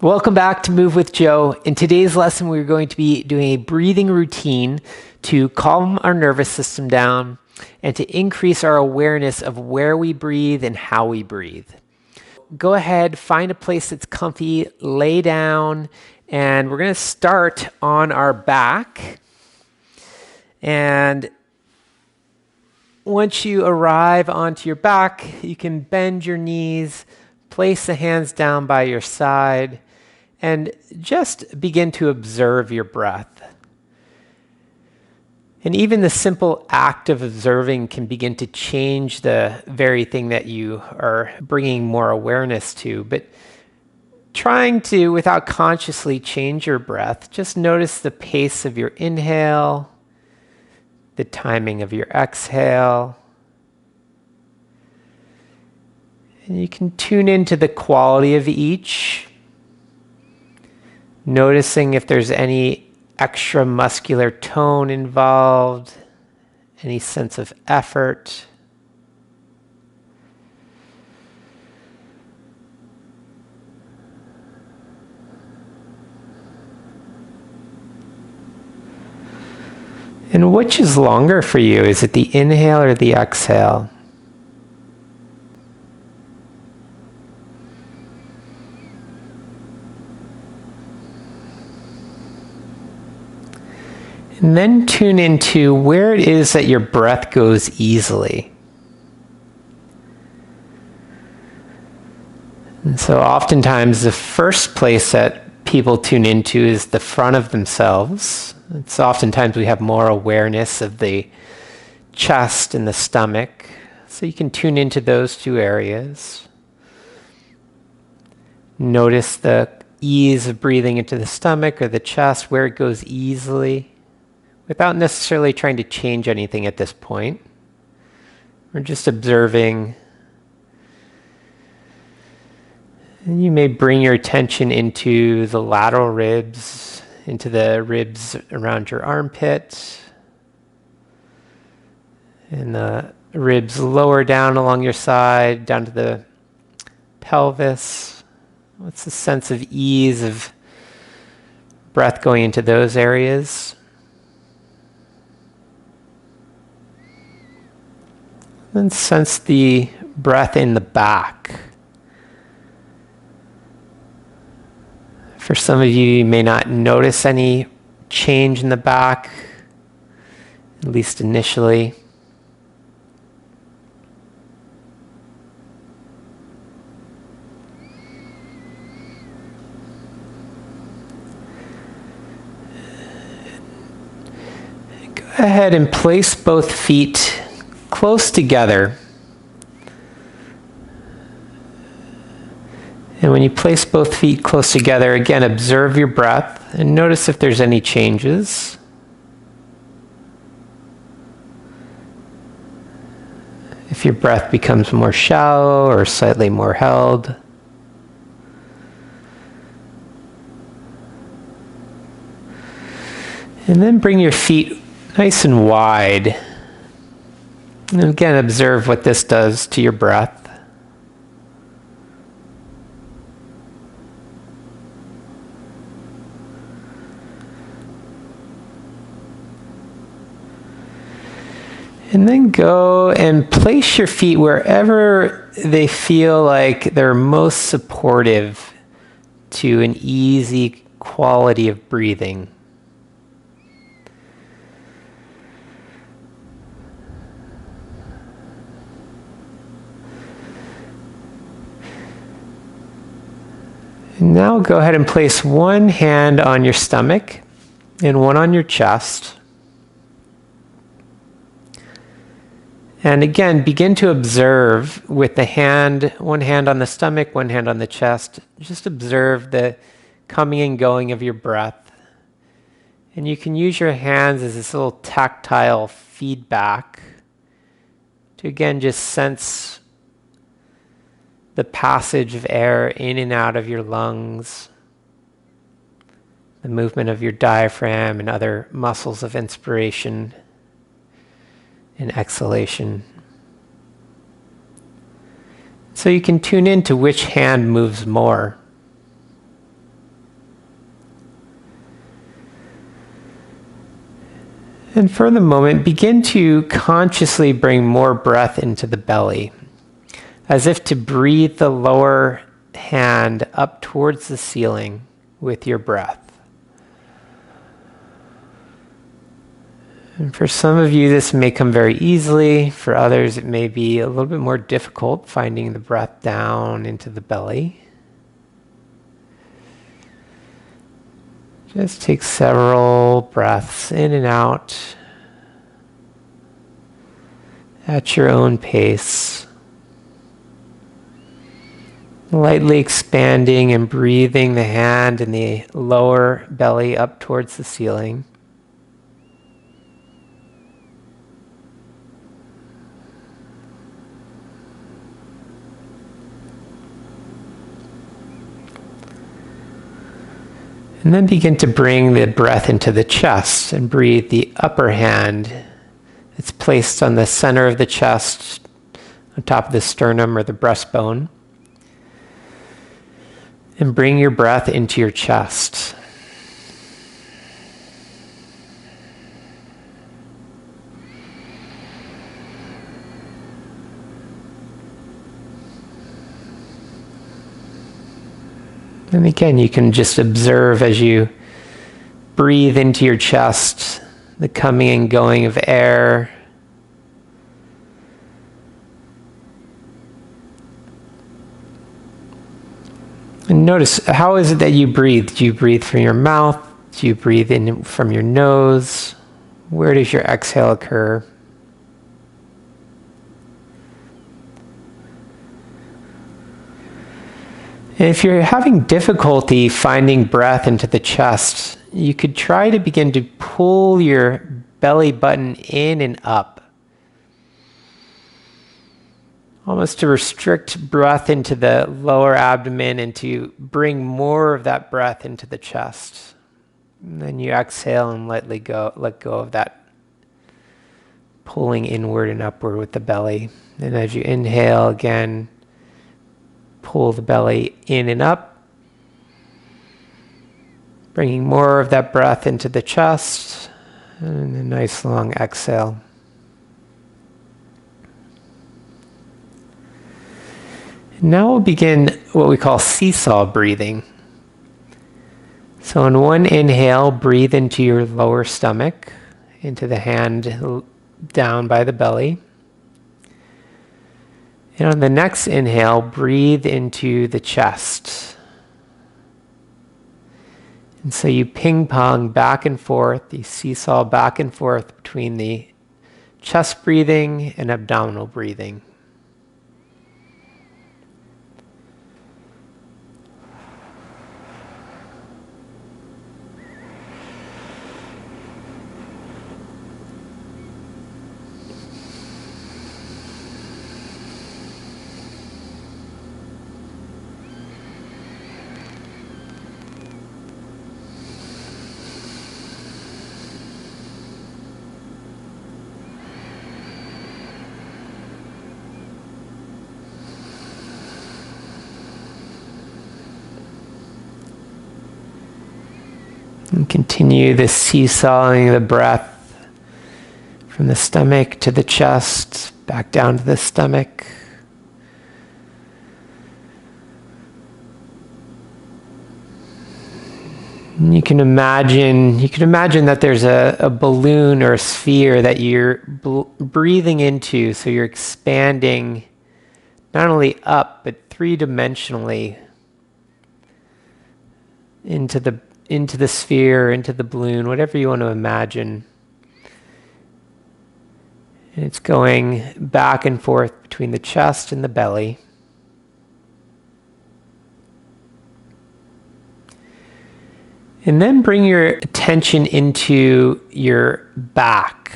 Welcome back to Move with Joe. In today's lesson, we're going to be doing a breathing routine to calm our nervous system down and to increase our awareness of where we breathe and how we breathe. Go ahead, find a place that's comfy, lay down, and we're going to start on our back. And once you arrive onto your back, you can bend your knees, place the hands down by your side, and just begin to observe your breath. And even the simple act of observing can begin to change the very thing that you are bringing more awareness to. But trying to, without consciously change your breath, just notice the pace of your inhale, the timing of your exhale. And you can tune into the quality of each, noticing if there's any extra muscular tone involved, any sense of effort. And which is longer for you? Is it the inhale or the exhale? And then tune into where it is that your breath goes easily. And so oftentimes the first place that people tune into is the front of themselves. It's oftentimes we have more awareness of the chest and the stomach. So you can tune into those two areas. Notice the ease of breathing into the stomach or the chest, where it goes easily, without necessarily trying to change anything at this point. We're just observing. And you may bring your attention into the lateral ribs, into the ribs around your armpit, and the ribs lower down along your side, down to the pelvis. What's the sense of ease of breath going into those areas? Then sense the breath in the back. For some of you, you may not notice any change in the back, at least initially. Go ahead and place both feet close together. And when you place both feet close together, again, observe your breath and notice if there's any changes. If your breath becomes more shallow or slightly more held. And then bring your feet nice and wide. And again, observe what this does to your breath. And then go and place your feet wherever they feel like they're most supportive to an easy quality of breathing. And now go ahead and place one hand on your stomach and one on your chest. And again, begin to observe with the hand, one hand on the stomach, one hand on the chest. Just observe the coming and going of your breath. And you can use your hands as this little tactile feedback to again just sense the passage of air in and out of your lungs, the movement of your diaphragm and other muscles of inspiration and exhalation. So you can tune into which hand moves more. And for the moment, begin to consciously bring more breath into the belly, as if to breathe the lower hand up towards the ceiling with your breath. And for some of you, this may come very easily. For others, it may be a little bit more difficult finding the breath down into the belly. Just take several breaths in and out at your own pace. Lightly expanding and breathing the hand and the lower belly up towards the ceiling. And then begin to bring the breath into the chest and breathe the upper hand. It's placed on the center of the chest, on top of the sternum or the breastbone. And bring your breath into your chest. And again, you can just observe as you breathe into your chest, the coming and going of air. And notice, how is it that you breathe? Do you breathe from your mouth? Do you breathe in from your nose? Where does your exhale occur? And if you're having difficulty finding breath into the chest, you could try to begin to pull your belly button in and up, almost to restrict breath into the lower abdomen and to bring more of that breath into the chest. And then you exhale and let go of that pulling inward and upward with the belly. And as you inhale again, pull the belly in and up, bringing more of that breath into the chest, and a nice long exhale. Now we'll begin what we call seesaw breathing. So in one inhale, breathe into your lower stomach, into the hand down by the belly. And on the next inhale, breathe into the chest. And so you ping pong back and forth, you seesaw back and forth between the chest breathing and abdominal breathing. And continue the seesawing of the breath from the stomach to the chest, back down to the stomach. And you can imagine that there's a balloon or a sphere that you're breathing into, so you're expanding not only up but three-dimensionally into the sphere, into the balloon, whatever you want to imagine. And it's going back and forth between the chest and the belly. And then bring your attention into your back.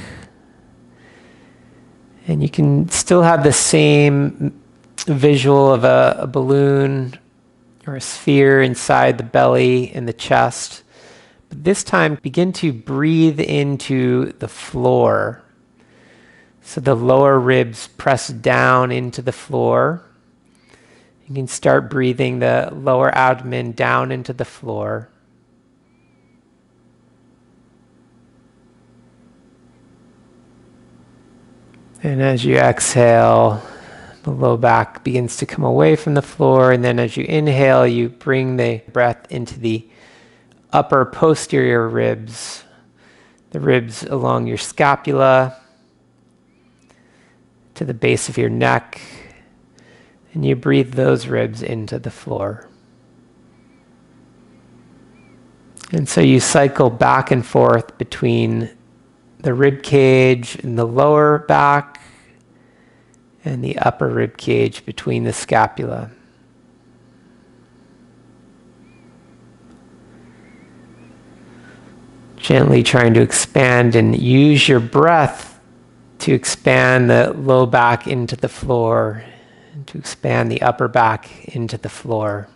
And you can still have the same visual of a balloon or a sphere inside the belly and the chest. But this time, begin to breathe into the floor. So the lower ribs press down into the floor. You can start breathing the lower abdomen down into the floor. And as you exhale, the low back begins to come away from the floor. And then as you inhale, you bring the breath into the upper posterior ribs, the ribs along your scapula, to the base of your neck. And you breathe those ribs into the floor. And so you cycle back and forth between the rib cage and the lower back and the upper rib cage between the scapula. Gently trying to expand and use your breath to expand the low back into the floor, and to expand the upper back into the floor.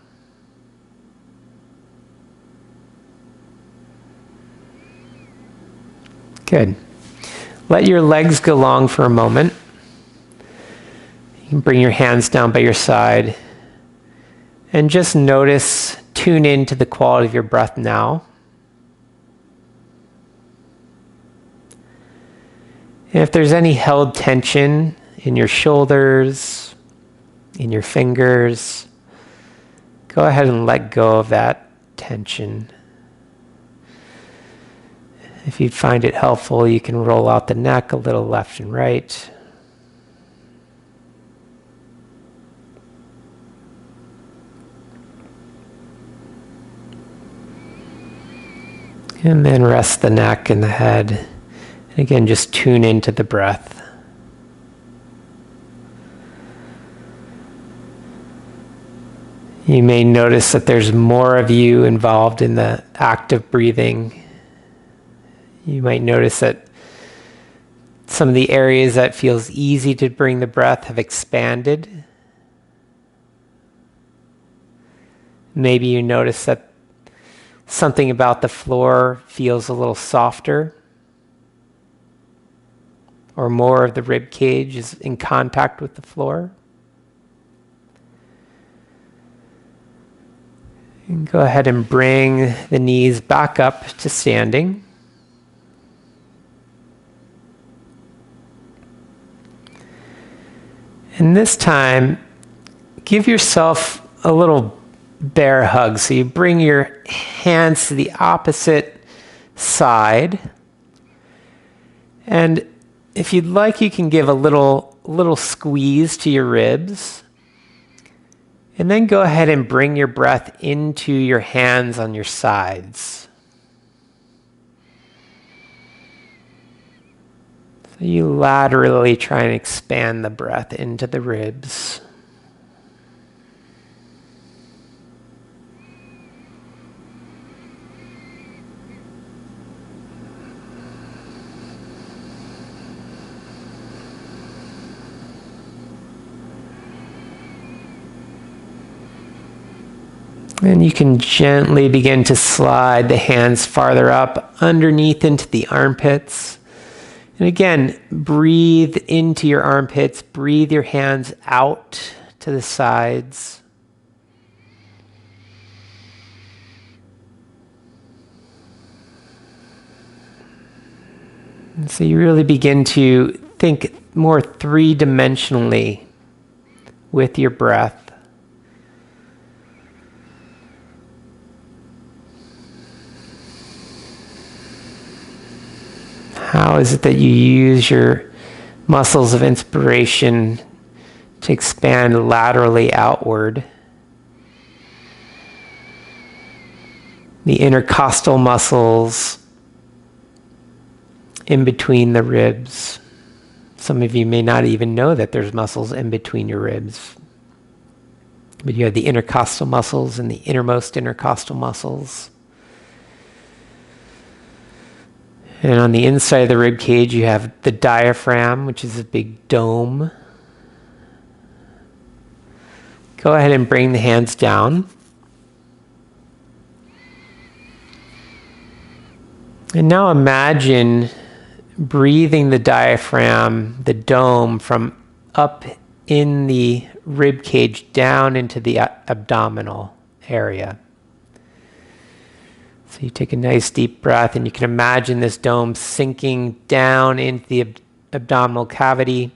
Good. Let your legs go long for a moment. You can bring your hands down by your side and just notice, tune into the quality of your breath now. And if there's any held tension in your shoulders, in your fingers, go ahead and let go of that tension. If you find it helpful, you can roll out the neck a little left and right. And then rest the neck and the head. And again, just tune into the breath. You may notice that there's more of you involved in the act of breathing. You might notice that some of the areas that feels easy to bring the breath have expanded. Maybe you notice that something about the floor feels a little softer, or more of the rib cage is in contact with the floor. And go ahead and bring the knees back up to standing. And this time, give yourself a little bear hug. So you bring your hands to the opposite side. And if you'd like, you can give a little squeeze to your ribs. And then go ahead and bring your breath into your hands on your sides. So you laterally try and expand the breath into the ribs. And you can gently begin to slide the hands farther up underneath into the armpits. And again, breathe into your armpits, breathe your hands out to the sides. And so you really begin to think more three-dimensionally with your breath. How is it that you use your muscles of inspiration to expand laterally outward? The intercostal muscles in between the ribs. Some of you may not even know that there's muscles in between your ribs. But you have the intercostal muscles and the innermost intercostal muscles. And on the inside of the rib cage, you have the diaphragm, which is a big dome. Go ahead and bring the hands down. And now imagine breathing the diaphragm, the dome, from up in the rib cage down into the abdominal area. So you take a nice deep breath and you can imagine this dome sinking down into the abdominal cavity.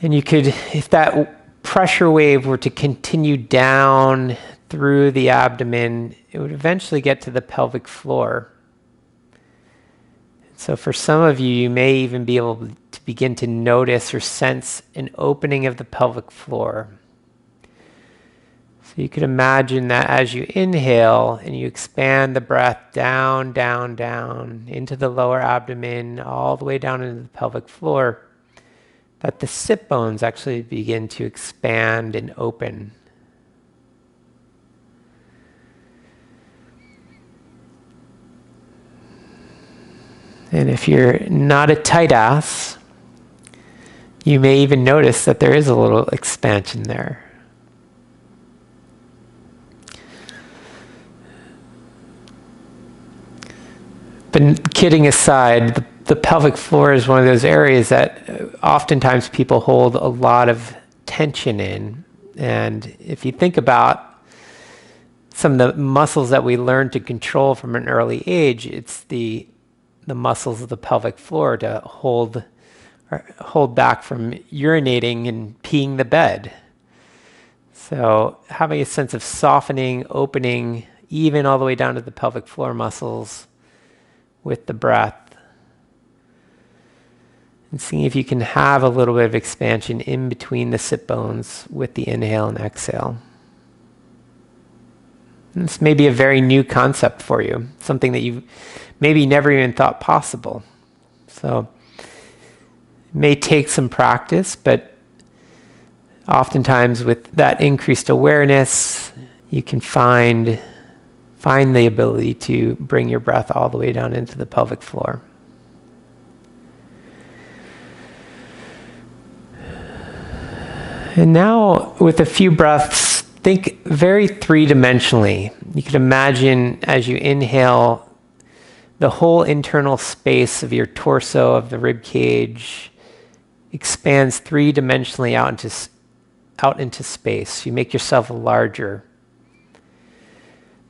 And you could, if that pressure wave were to continue down through the abdomen, it would eventually get to the pelvic floor. So for some of you, you may even be able to begin to notice or sense an opening of the pelvic floor. So you could imagine that as you inhale and you expand the breath down, down, down into the lower abdomen, all the way down into the pelvic floor, that the sit bones actually begin to expand and open. And if you're not a tight ass, you may even notice that there is a little expansion there. But kidding aside, the pelvic floor is one of those areas that oftentimes people hold a lot of tension in. And if you think about some of the muscles that we learn to control from an early age, it's the muscles of the pelvic floor to hold back from urinating and peeing the bed. So having a sense of softening, opening, even all the way down to the pelvic floor muscles with the breath. And seeing if you can have a little bit of expansion in between the sit bones with the inhale and exhale. And this may be a very new concept for you, something that you maybe never even thought possible. So it may take some practice, but oftentimes with that increased awareness, you can find the ability to bring your breath all the way down into the pelvic floor. And now, with a few breaths, think very three-dimensionally. You can imagine as you inhale, the whole internal space of your torso, of the rib cage, expands three-dimensionally out into space. You make yourself larger.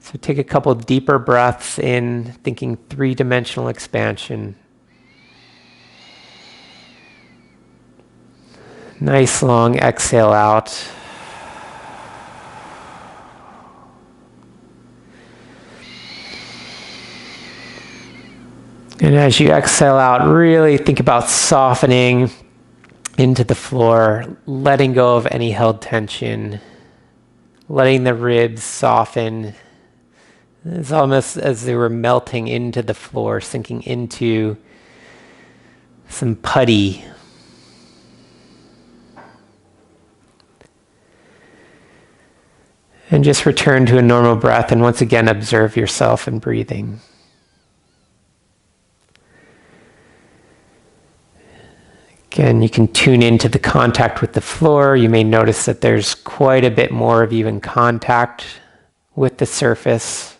So take a couple deeper breaths in, thinking three-dimensional expansion. Nice long exhale out. And as you exhale out, really think about softening into the floor, letting go of any held tension, letting the ribs soften. It's almost as they were melting into the floor, sinking into some putty. And just return to a normal breath, and once again observe yourself and breathing. Again, you can tune into the contact with the floor. You may notice that there's quite a bit more of you in contact with the surface.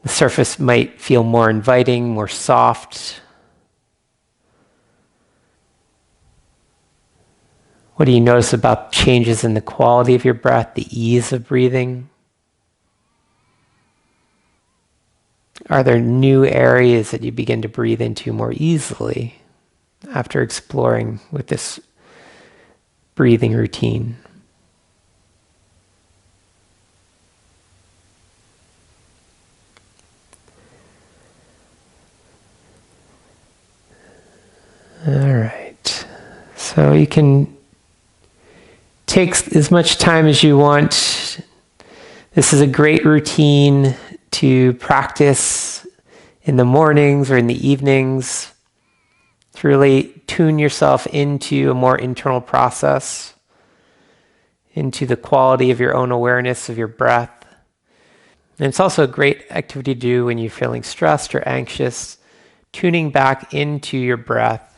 The surface might feel more inviting, more soft. What do you notice about changes in the quality of your breath, the ease of breathing? Are there new areas that you begin to breathe into more easily after exploring with this breathing routine? All right. So you can take as much time as you want. This is a great routine to practice in the mornings or in the evenings, to really tune yourself into a more internal process, into the quality of your own awareness of your breath. And it's also a great activity to do when you're feeling stressed or anxious, tuning back into your breath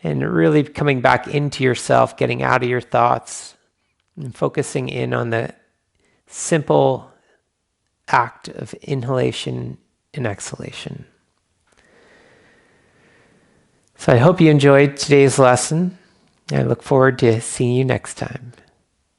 and really coming back into yourself, getting out of your thoughts and focusing in on the simple act of inhalation and exhalation. So I hope you enjoyed today's lesson. I look forward to seeing you next time.